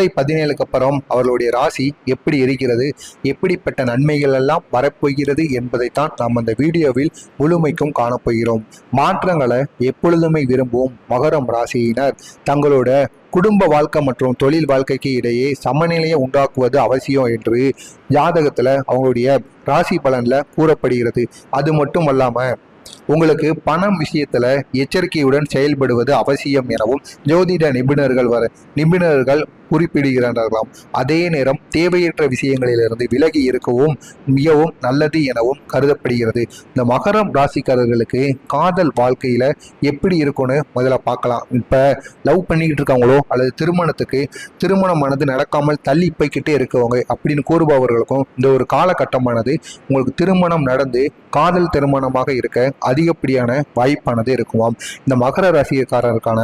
17க்கு அப்புறம் அவர்களுடைய ராசி எப்படி இருக்கிறது, எப்படிப்பட்ட நன்மைகள் எல்லாம் வரப்போகிறது என்பதைத்தான் நாம் அந்த வீடியோவில் முழுமைக்கும் காணப்போகிறோம். மாற்றங்களை எப்பொழுதுமே விரும்பும் மகரம் ராசியினர் தங்களோட குடும்ப வாழ்க்கை மற்றும் தொழில் வாழ்க்கைக்கு இடையே சமநிலையை உண்டாக்குவது அவசியம் என்று ஜாதகத்துல அவங்களுடைய ராசி பலன்ல கூறப்படுகிறது. அது மட்டும் அல்லாம உங்களுக்கு பணம் விஷயத்துல எச்சரிக்கையுடன் செயல்படுவது அவசியம் எனவும் ஜோதிட நிபுணர்கள் குறிப்பிடுகிறார்களாம். அதே நேரம் தேவையற்ற விஷயங்களிலிருந்து விலகி இருக்கவும் மிகவும் நல்லது எனவும் கருதப்படுகிறது. இந்த மகரம் ராசிக்காரர்களுக்கு காதல் வாழ்க்கையில எப்படி இருக்கும்னு முதல்ல பார்க்கலாம். இப்ப லவ் பண்ணிக்கிட்டு இருக்கவங்களோ அல்லது திருமணமானது நடக்காமல் தள்ளி போய்கிட்டே இருக்கவங்க அப்படின்னு கூறுபவர்களுக்கும் இந்த ஒரு காலகட்டமானது உங்களுக்கு திருமணம் நடந்து காதல் திருமணமாக இருக்க அதிகப்படியான வாய்ப்பானது இருக்குமாம். இந்த மகர ராசிக்காரருக்கான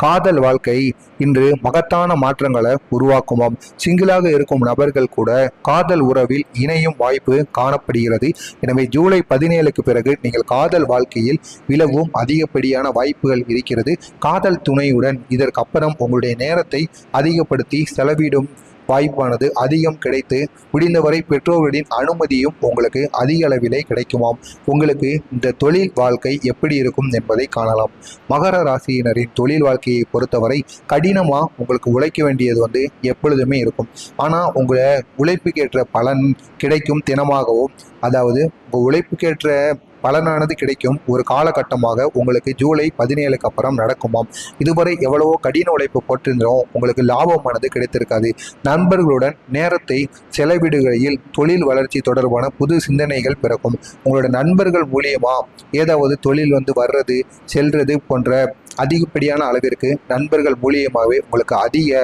காதல் வாழ்க்கை இன்று மகத்தான மாற்றங்களை உருவாக்குமாம். சிங்கிளாக இருக்கும் நபர்கள் கூட காதல் உறவில் இணையும் வாய்ப்பு காணப்படுகிறது. எனவே ஜூலை 17க்கு பிறகு நீங்கள் காதல் வாழ்க்கையில் விலகும் அதிகப்படியான வாய்ப்புகள் இருக்கிறது. காதல் துணையுடன் இதற்கு அப்புறம் உங்களுடைய நேரத்தை அதிகப்படுத்தி செலவிடும் வாய்ப்பானது அதிகம் கிடைத்து முடிந்தவரை பெற்றோர்களின் அனுமதியும் உங்களுக்கு அதிக அளவிலே கிடைக்குமாம். உங்களுக்கு இந்த தொழில் வாழ்க்கை எப்படி இருக்கும் என்பதை காணலாம். மகர ராசியினரின் தொழில் வாழ்க்கையை பொறுத்தவரை கடினமாக உங்களுக்கு உழைக்க வேண்டியது எப்பொழுதுமே இருக்கும். ஆனால் உங்களை உழைப்புக்கேற்ற பலன் கிடைக்கும் தினமாகவும், அதாவது உங்கள் உழைப்புக்கேற்ற பலனானது கிடைக்கும் ஒரு காலகட்டமாக உங்களுக்கு ஜூலை 17க்கு அப்புறம் நடக்குமாம். இதுவரை எவ்வளவோ கடின உழைப்பு போட்டிருந்தோம், உங்களுக்கு லாபமானது கிடைத்திருக்காது. நண்பர்களுடன் நேரத்தை செலவிடுகையில் தொழில் வளர்ச்சி தொடர்பான புது சிந்தனைகள் பிறக்கும். உங்களோட நண்பர்கள் மூலியமா ஏதாவது தொழில் வர்றது செல்றது போன்ற அதிகப்படியான அளவிற்கு நண்பர்கள் மூலியமாகவே உங்களுக்கு அதிக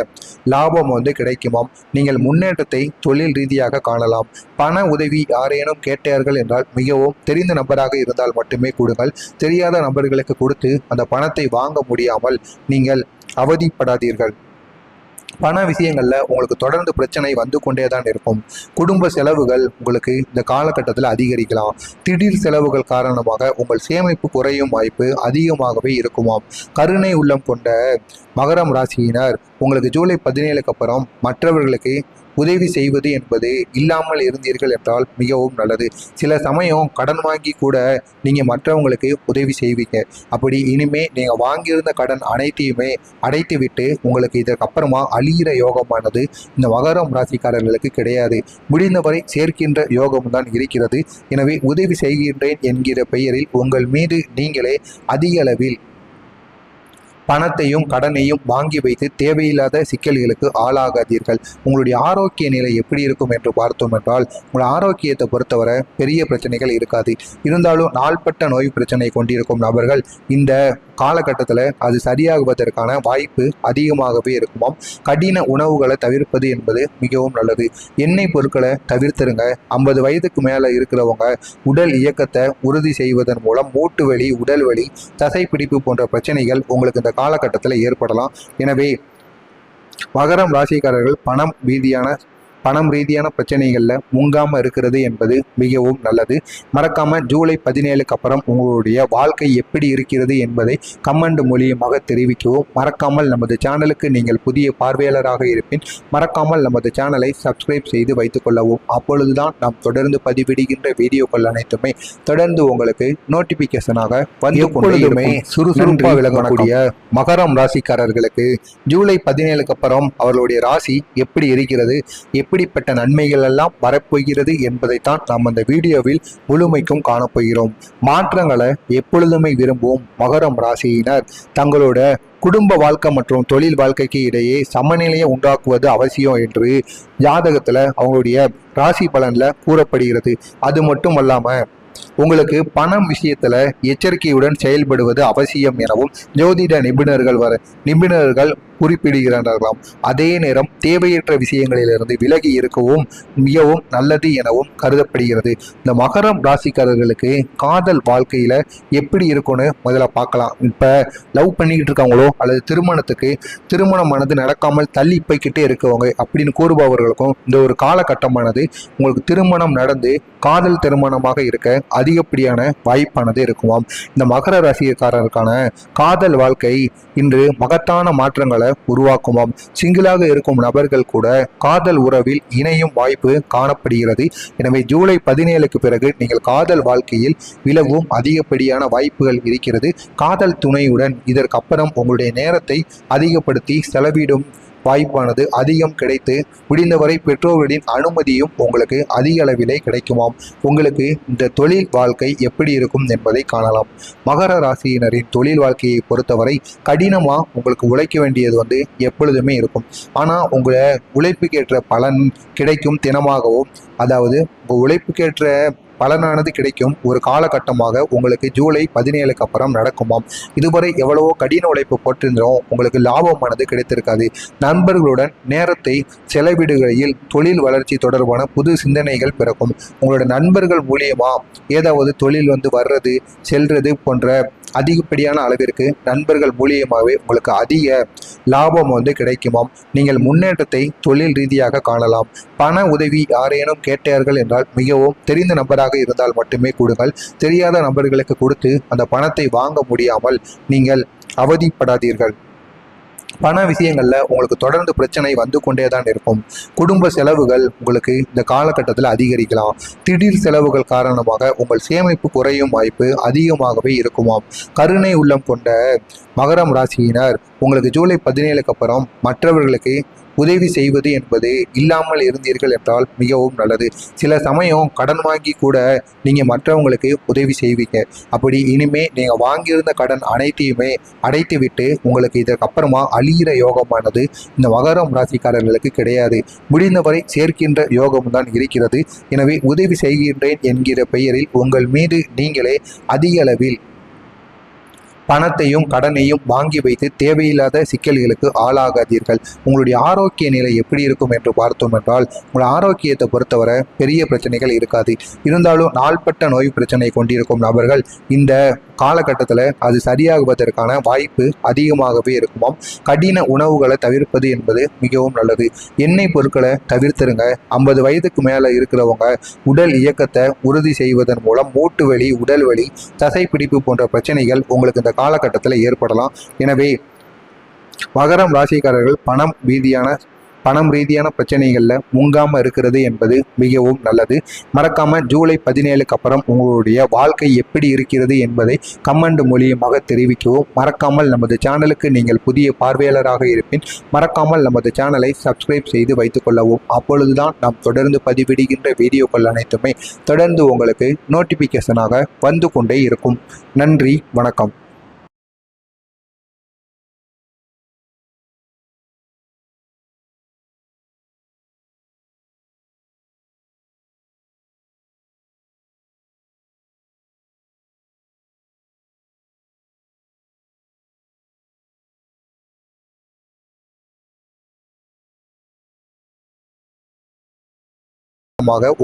லாபம் கிடைக்குமாம். நீங்கள் முன்னேற்றத்தை தொழில் ரீதியாக காணலாம். பண உதவி யாரேனும் கேட்டார்கள் என்றால் மிகவும் தெரிந்த நபராக இருந்தால் மட்டுமே கொடுங்கள். தெரியாத நபர்களுக்கு கொடுத்து அந்த பணத்தை வாங்க முடியாமல் நீங்கள் அவதிப்படாதீர்கள். பண விஷயங்கள்ல உங்களுக்கு தொடர்ந்து பிரச்சனை வந்து கொண்டே தான் இருக்கும். குடும்ப செலவுகள் உங்களுக்கு இந்த காலகட்டத்தில் அதிகரிக்கலாம். திடீர் செலவுகள் காரணமாக உங்கள் சேமிப்பு குறையும் வாய்ப்பு அதிகமாகவே இருக்குமாம். கருணை உள்ளம் கொண்ட மகரம் ராசியினர் உங்களுக்கு ஜூலை 17க்கு அப்புறம் மற்றவர்களுக்கு உதவி செய்வது என்பது இல்லாமல் இருந்தீர்கள் என்றால் மிகவும் நல்லது. சில சமயம் கடன் வாங்கி கூட நீங்கள் மற்றவங்களுக்கு உதவி செய்வீங்க. அப்படி இனிமே நீங்கள் வாங்கியிருந்த கடன் அனைத்தையுமே அடைத்து விட்டு உங்களுக்கு இதற்கு அப்புறமா அழிகிற யோகமானது இந்த மகரம் ராசிக்காரர்களுக்கு கிடையாது. முடிந்தவரை சேர்க்கின்ற யோகம் தான் இருக்கிறது. எனவே உதவி செய்கின்றேன் என்கிற பெயரில் உங்கள் மீது நீங்களே அதிக அளவில் பணத்தையும் கடனையும் வாங்கி வைத்து தேவையில்லாத சிக்கல்களுக்கு ஆளாகாதீர்கள். உங்களுடைய ஆரோக்கிய நிலை எப்படி இருக்கும் என்று பார்த்தோம் என்றால் உங்களுடைய ஆரோக்கியத்தை பொறுத்தவரை பெரிய பிரச்சனைகள் இருக்காது. இருந்தாலும் நாள்பட்ட நோய் பிரச்சனை கொண்டிருக்கும் நபர்கள் இந்த காலகட்டத்தில் அது சரியாகுவதற்கான வாய்ப்பு அதிகமாகவே இருக்குமாம். கடின உணவுகளை தவிர்ப்பது என்பது மிகவும் நல்லது. எண்ணெய் பொருட்களை தவிர்த்துருங்க. 50 வயதுக்கு மேலே இருக்கிறவங்க உடல் இயக்கத்தை உறுதி செய்வதன் மூலம் மூட்டு வலி, உடல் வலி, தசைப்பிடிப்பு போன்ற பிரச்சனைகள் உங்களுக்கு இந்த காலகட்டத்தில் ஏற்படலாம். எனவே மகரம் ராசிக்காரர்கள் பணம் ரீதியான பிரச்சனைகளில் முங்காமல் இருக்கிறது என்பது மிகவும் நல்லது. மறக்காமல் ஜூலை 17க்கு அப்புறம் உங்களுடைய வாழ்க்கை எப்படி இருக்கிறது என்பதை கமெண்ட் மூலியமாக தெரிவிக்கவும். மறக்காமல் நமது சேனலுக்கு நீங்கள் புதிய பார்வையாளராக இருப்பின் மறக்காமல் நமது சேனலை சப்ஸ்கிரைப் செய்து வைத்துக் கொள்ளவும். அப்பொழுதுதான் நாம் தொடர்ந்து பதிவிடுகின்ற வீடியோக்கள் அனைத்துமே தொடர்ந்து உங்களுக்கு நோட்டிபிகேஷனாக வந்து கொண்டே சுறுசுறுப்பாக விளங்கக்கூடிய மகரம் ராசிக்காரர்களுக்கு ஜூலை 17க்கு அப்புறம் அவர்களுடைய ராசி எப்படி இருக்கிறது, எப்படிப்பட்ட நன்மைகள் எல்லாம் வரப்போகிறது என்பதைத்தான் நாம் அந்த வீடியோவில் முழுமைக்கும் காணப்போகிறோம். மாற்றங்களை எப்பொழுதுமே விரும்பும் மகரம் ராசியினர் தங்களோட குடும்ப வாழ்க்கை மற்றும் தொழில் வாழ்க்கைக்கு இடையே சமநிலையை உண்டாக்குவது அவசியம் என்று ஜாதகத்துல அவங்களுடைய ராசி பலன்ல கூறப்படுகிறது. அது மட்டும் அல்லாம உங்களுக்கு பணம் விஷயத்துல எச்சரிக்கையுடன் செயல்படுவது அவசியம் எனவும் ஜோதிட நிபுணர்கள் குறிப்பிடுகிறார்களாம். அதே நேரம் தேவையற்ற விஷயங்களிலிருந்து விலகி இருக்கவும் மிகவும் நல்லது எனவும் கருதப்படுகிறது. இந்த மகரம் ராசிக்காரர்களுக்கு காதல் வாழ்க்கையில எப்படி இருக்கும்னு முதல்ல பார்க்கலாம். இப்ப லவ் பண்ணிக்கிட்டு இருக்கவங்களோ அல்லது திருமணமானது நடக்காமல் தள்ளி போய்கிட்டே இருக்கவங்க அப்படின்னு கூறுபவர்களுக்கும் இந்த ஒரு காலகட்டமானது உங்களுக்கு திருமணம் நடந்து காதல் திருமணமாக இருக்க அதிகப்படியான வாய்ப்பானது இருக்குமாம். இந்த மகர ராசிக்காரருக்கான காதல் வாழ்க்கை இன்று மகத்தான மாற்றங்களை வாய்ப்புகளை உருவாக்குமாம். சிங்கிளாக இருக்கும் நபர்கள் கூட காதல் உறவில் இணையும் வாய்ப்பு காணப்படுகிறது. எனவே ஜூலை 17க்கு பிறகு நீங்கள் காதல் வாழ்க்கையில் விலகும் அதிகப்படியான வாய்ப்புகள் இருக்கிறது. காதல் துணையுடன் இதற்கப்புறம் உங்களுடைய நேரத்தை அதிகப்படுத்தி செலவிடும் வாய்ப்பானது அதிகம் கிடைத்து முடிந்தவரை பெற்றோர்களின் அனுமதியும் உங்களுக்கு அதிக அளவிலே கிடைக்குமாம். உங்களுக்கு இந்த தொழில் வாழ்க்கை எப்படி இருக்கும் என்பதை காணலாம். மகர ராசியினரின் தொழில் வாழ்க்கையை பொறுத்தவரை கடினமாக உங்களுக்கு உழைக்க வேண்டியது எப்பொழுதுமே இருக்கும். ஆனால் உங்களை உழைப்புக்கேற்ற பலன் கிடைக்கும் தினமாகவும், அதாவது உங்கள் உழைப்புக்கேற்ற பலனானது கிடைக்கும் ஒரு காலகட்டமாக உங்களுக்கு ஜூலை 17க்கு அப்புறம் நடக்குமாம். இதுவரை எவ்வளவோ கடின உழைப்பு போட்டிருந்தோம், உங்களுக்கு லாபமானது கிடைத்திருக்காது. நண்பர்களுடன் நேரத்தை செலவிடுகையில் தொழில் வளர்ச்சி தொடர்பான புது சிந்தனைகள் பிறக்கும். உங்களோட நண்பர்கள் மூலியமா ஏதாவது தொழில் வர்றது செல்றது போன்ற அதிகப்படியான அளவிற்கு நண்பர்கள் மூலியமாகவே உங்களுக்கு அதிக லாபம் கிடைக்குமாம். நீங்கள் முன்னேற்றத்தை தொழில் ரீதியாக காணலாம். பண உதவி யாரேனும் கேட்டார்கள் என்றால் மிகவும் தெரிந்த நபராக இருந்தால் மட்டுமே கொடுங்கள். தெரியாத நபர்களுக்கு கொடுத்து அந்த பணத்தை வாங்க முடியாமல் நீங்கள் அவதிப்படாதீர்கள். பண விஷயங்களில் உங்களுக்கு தொடர்ந்து பிரச்சனை கொண்டே தான் இருக்கும். குடும்ப செலவுகள் உங்களுக்கு இந்த காலகட்டத்தில் அதிகரிக்கலாம். திடீர் செலவுகள் காரணமாக உங்கள் சேமிப்பு குறையும் வாய்ப்பு அதிகமாகவே இருக்குமாம். கருணை உள்ளம் கொண்ட மகரம் ராசியினர் உங்களுக்கு ஜூலை 17க்கு அப்புறம் மற்றவர்களுக்கு உதவி செய்வது என்பது இல்லாமல் இருந்தீர்கள் என்றால் மிகவும் நல்லது. சில சமயம் கடன் வாங்கி கூட நீங்கள் மற்றவங்களுக்கு உதவி செய்வீங்க. அப்படி இனிமே நீங்கள் வாங்கியிருந்த கடன் அனைத்தையுமே அடைத்து விட்டு உங்களுக்கு இதற்கப்புறமா அழிகிற யோகமானது இந்த மகரம் ராசிக்காரர்களுக்கு கிடையாது. முடிந்தவரை சேர்க்கின்ற யோகம் தான் இருக்கிறது. எனவே உதவி செய்கின்றேன் என்கிற பெயரில் உங்கள் மீது நீங்களே அதிக அளவில் பணத்தையும் கடனையும் வாங்கி வைத்து தேவையில்லாத சிக்கல்களுக்கு ஆளாகாதீர்கள். உங்களுடைய ஆரோக்கிய நிலை எப்படி இருக்கும் என்று பார்த்தோம் என்றால், உங்கள் ஆரோக்கியத்தை பொறுத்தவரை பெரிய பிரச்சனைகள் இருக்காது. இருந்தாலும் நாள்பட்ட நோய் பிரச்சனை கொண்டிருக்கும் நபர்கள் இந்த காலகட்டத்தில் அது சரியாகுவதற்கான வாய்ப்பு அதிகமாகவே இருக்குமாம். கடின உணவுகளை தவிர்ப்பது என்பது மிகவும் நல்லது. எண்ணெய் பொருட்களை தவிர்த்துருங்க. 50 வயதுக்கு மேலே இருக்கிறவங்க உடல் இயக்கத்தை உறுதி செய்வதன் மூலம் மூட்டு வலி, உடல் வலி, தசைப்பிடிப்பு போன்ற பிரச்சனைகள் உங்களுக்கு இந்த காலகட்டத்தில் ஏற்படலாம். எனவே மகரம் ராசிக்காரர்கள் பணம் ரீதியான பிரச்சனைகளில் முங்காமல் இருக்கிறது என்பது மிகவும் நல்லது. மறக்காமல் ஜூலை 17க்கு அப்புறம் உங்களுடைய வாழ்க்கை எப்படி இருக்கிறது என்பதை கமெண்ட் மூலியமாக தெரிவிக்கவும். மறக்காமல் நமது சேனலுக்கு நீங்கள் புதிய பார்வையாளராக இருப்பின் மறக்காமல் நமது சேனலை சப்ஸ்கிரைப் செய்து வைத்துக்கொள்ளவும். அப்பொழுதுதான் நாம் தொடர்ந்து பதிவிடுகின்ற வீடியோக்கள் அனைத்துமே தொடர்ந்து உங்களுக்கு நோட்டிஃபிகேஷனாக வந்து கொண்டே இருக்கும். நன்றி, வணக்கம்.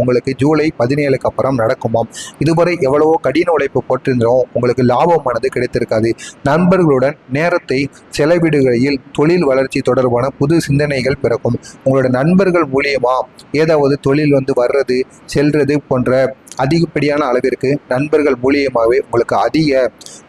உங்களுக்கு ஜூலை 17க்கு அப்புறம் நடக்குமாம். இதுவரை எவ்வளவோ கடின உழைப்பு போட்டிருந்தோம், உங்களுக்கு லாபமானது கிடைத்திருக்காது. நண்பர்களுடன் நேரத்தை செலவிடுகையில் தொழில் வளர்ச்சி தொடர்பான புது சிந்தனைகள் பிறக்கும். உங்களோட நண்பர்கள் மூலியமா ஏதாவது தொழில் வர்றது செல்றது போன்ற அதிகப்படியான அளவிற்கு நண்பர்கள் மூலியமாகவே உங்களுக்கு அதிக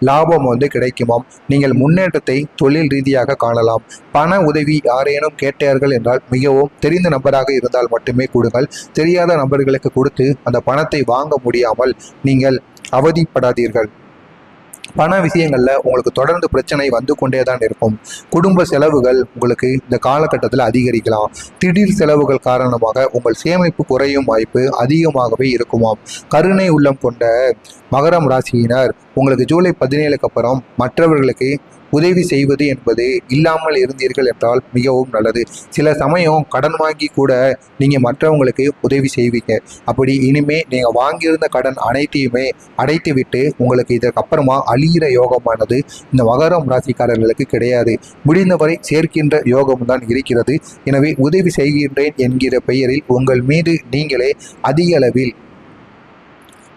லாபம் கிடைக்குமாம். நீங்கள் முன்னேற்றத்தை தொழில் ரீதியாக காணலாம். பண உதவி யாரேனும் கேட்டார்கள் என்றால் மிகவும் தெரிந்த நபராக இருந்தால் மட்டுமே கொடுங்கள். தெரியாத நபர்களுக்கு கொடுத்து அந்த பணத்தை வாங்க முடியாமல் நீங்கள் அவதிப்படாதீர்கள். பண விஷயங்களில் உங்களுக்கு தொடர்ந்து பிரச்சனை கொண்டே தான் இருக்கும். குடும்ப செலவுகள் உங்களுக்கு இந்த காலகட்டத்தில் அதிகரிக்கலாம். திடீர் செலவுகள் காரணமாக உங்கள் சேமிப்பு குறையும் வாய்ப்பு அதிகமாகவே இருக்குமாம். கருணை உள்ளம் கொண்ட மகரம் ராசியினர் உங்களுக்கு ஜூலை 17க்கு அப்புறம் மற்றவர்களுக்கு உதவி செய்வது என்பது இல்லாமல் இருந்தீர்கள் என்றால் மிகவும் நல்லது. சில சமயம் கடன் வாங்கி கூட நீங்கள் மற்றவங்களுக்கு உதவி செய்வீங்க. அப்படி இனிமே நீங்கள் வாங்கியிருந்த கடன் அனைத்தையுமே அடைத்து விட்டு உங்களுக்கு இதற்கப்புறமா அழிகிற யோகமானது இந்த மகரம் ராசிக்காரர்களுக்கு கிடையாது. முடிந்தவரை சேர்க்கின்ற யோகம் தான் இருக்கிறது. எனவே உதவி செய்கின்றேன் என்கிற பெயரில் உங்கள் மீது நீங்களே அதிக அளவில்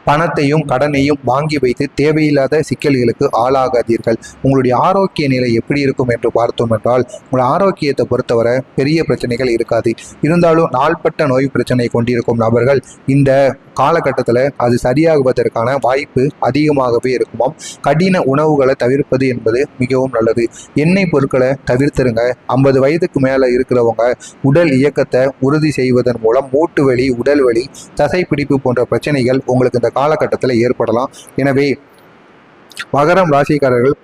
பணத்தையும் கடனையும் வாங்கி வைத்து தேவையில்லாத சிக்கல்களுக்கு ஆளாகாதீர்கள். உங்களுடைய ஆரோக்கிய நிலை எப்படி இருக்கும் என்று பார்த்தோம் என்றால், உங்கள் ஆரோக்கியத்தை பொறுத்தவரை பெரிய பிரச்சனைகள் இருக்காது. இருந்தாலும் நாள்பட்ட நோய் பிரச்சனை கொண்டிருக்கும் நபர்கள் இந்த காலகட்டத்தில் அது சரியாகுவதற்கான வாய்ப்பு அதிகமாகவே இருக்குமாம். கடின உணவுகளை தவிர்ப்பது என்பது மிகவும் நல்லது. எண்ணெய் பொருட்களை தவிர்த்துருங்க. 50 வயதுக்கு மேலே இருக்கிறவங்க உடல் இயக்கத்தை உறுதி செய்வதன் மூலம் மூட்டு வலி, உடல் வலி, தசைப்பிடிப்பு போன்ற பிரச்சனைகள் உங்களுக்கு இந்த காலகட்டத்தில் ஏற்படலாம். எனவே மகரம் ராசிக்காரர்கள்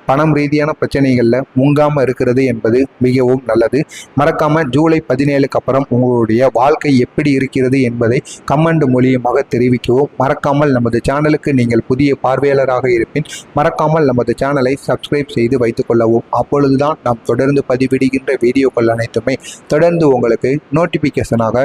பணம் ரீதியான பிரச்சனைகளில் முங்காமல் இருக்கிறது என்பது மிகவும் நல்லது. மறக்காமல் ஜூலை 17க்கு அப்புறம் உங்களுடைய வாழ்க்கை எப்படி இருக்கிறது என்பதை கமெண்ட் மூலியமாக தெரிவிக்கவும். மறக்காமல் நமது சேனலுக்கு நீங்கள் புதிய பார்வையாளராக இருப்பின் மறக்காமல் நமது சேனலை சப்ஸ்கிரைப் செய்து வைத்துக்கொள்ளவும். அப்பொழுதுதான் நாம் தொடர்ந்து பதிவிடுகின்ற வீடியோக்கள் அனைத்துமே தொடர்ந்து உங்களுக்கு நோட்டிஃபிகேஷனாக